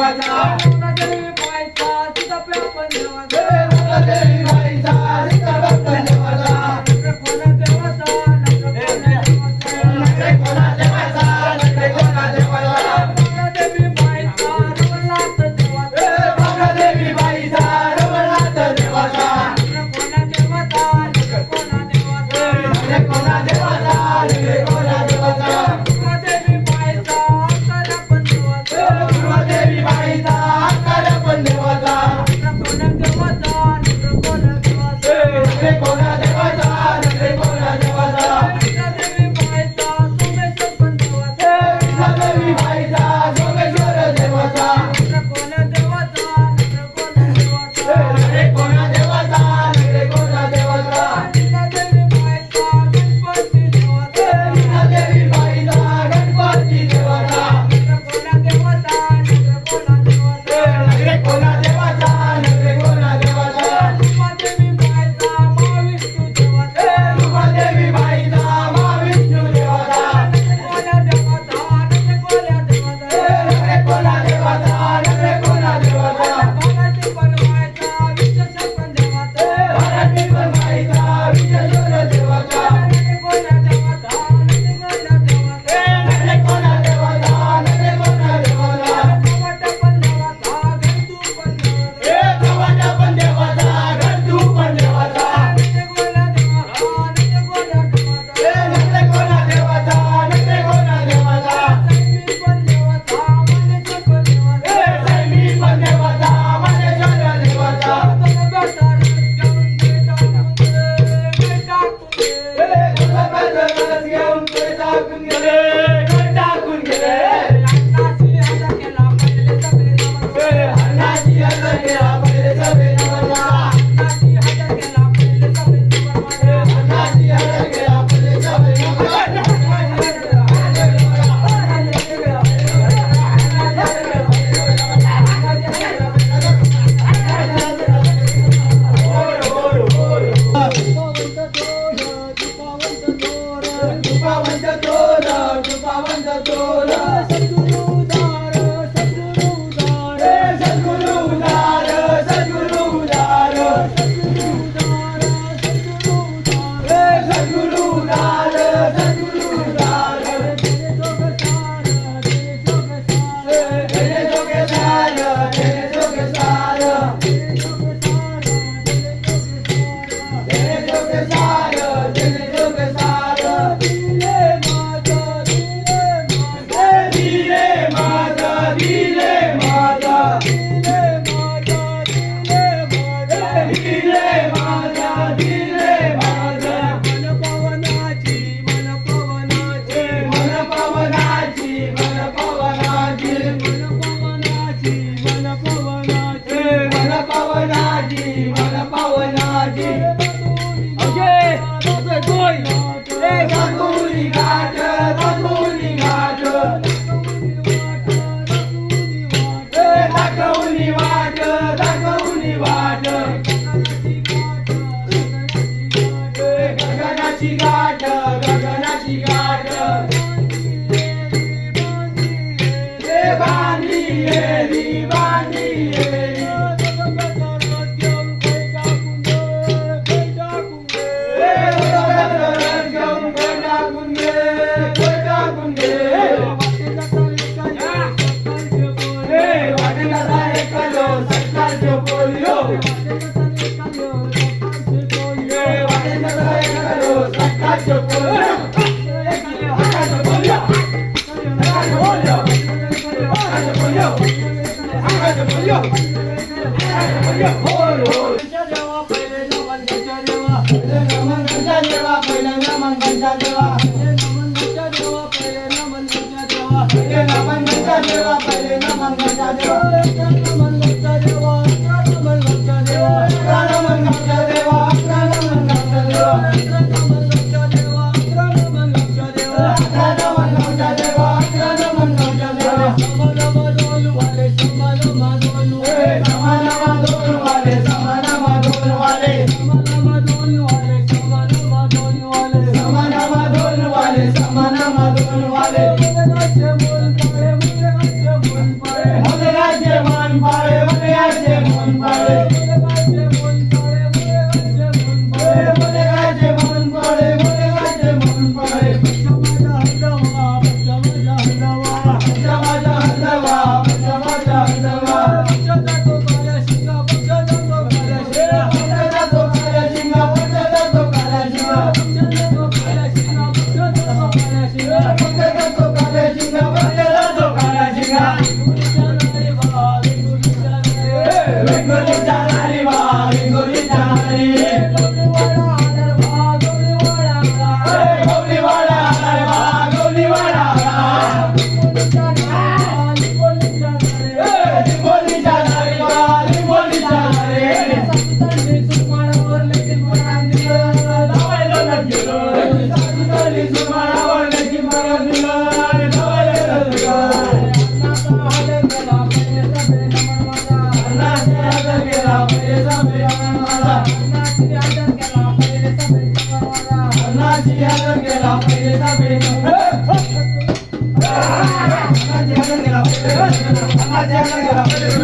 देवाचा देवी बाईचा सीताप्या पण देवाचा देवी बाईचा सीताबाई पण देवाचा कोणा देवाचा नखरे कोणा देवाचा नखरे कोणा देवाचा देवी बाईचा रवळनाथ देवाचा देवी बाईचा रवळनाथ देवाचा कोणा देवाचा कोणा देवाचा नखरे कोणा देवाचा नखरे कोणा देवाचा देवी बाईचा आकार पण देवाचा देवी बाईचा आकार पण देवाचा कोणा देवाचा कोणा देवाचा नखरे कोणा देवाचा नखरे कोणा देवाचा देवी बाईचा सोमेश्वर पण देवाचा देवी बाईचा सोमेश्वर देवाचा कोणा देवाचा कोणा देवाचा नखरे कोणा देवाचा नखरे कोणा देवाचा देवी बाईचा गणपती देवाचा देवी बाईचा गणपती देवाचा कोणा देवाचा कोणा देवाचा नखरे कोणा देवाचा नखरे कोणा देवाचा देवी बाईचा महाविष्णू देवाचा देवी बाईचा महाविष्णू देवाचा कोणा देवाचा कोणा देवाचा नखरे कोणा देवाचा नखरे कोणा देवाचा मराठी बनवायचा विशेष पण देवाचा मराठी बनवायचा विजयेश्वर देवाचा कोणा देवाचा कोणा देवाचा नखरे कोणा देवाचा नखरे कोणा देवाचा कवट पण देवाचा गंतू पण देवाचा कवाटा पण देवाचा गंधू पण देवाचा कोणा देवाचा कोणा देवाचा नखरे कोणा देवाचा नखरे कोणा देवाचा सैमी पण देवाचा मनेश्वर पण देवाचा सैमी पण देवाचा मनेश्वर देवाचा बेटा रस घेऊन ते टाकून गेले टाकून गेले अन्नाची अर्ध केला पहिले सभे नवरला अन्नाची अर्ध केला पहिले सभे कृपावंत चोर कृपावंत चोर सद्गुरु उदार सद्गुरु उदार सद्गुरु उदार सद्गुरु उदार सद्गुरु उदार सद्गुरु उदार तेरे जोगे सार तेरे जोगे सार तेरे जोगे सार तेरे जोगे सार दिले माता दिले माता दिले माता दिले माता मन पवनाची मन पवनाची मन पवनाची मन पवनाची मन पवनाची मन पवनाची मन पवनाची मन पवनाची ओके गोय ए गातुली घाट गातुली घाट दाखवली वाट दाखवली वाट गगनाची गाठ गगनाची गाठ बांधली येरी बांधली येरी घेऊन टाकून घे टाकून घे वाटेला एखादो सरकारचे पोलिओ वाटेला एखादो सरकारचे पोलिओ वाले करतो काळे शिंगा बसले जातो काळा शिंगा वेंगुर्लीच्या नारी वा वेंगुर्लीच्या नारी गौरीवाडा आलाय वा गौरीवाडा लिंबोलीच्या नारी वा लिंबोलीच्या नारी लावायला लागलो सासूतली सुमारावर लेकी मरण दिलं लावायला लागलो अन्नाची हातात गेला पहिले सभे माझा अन्नाची हातात गेला पहिले सभे अन्नाची हातात गेला पहिले अन्नाची हातात गेला पहिले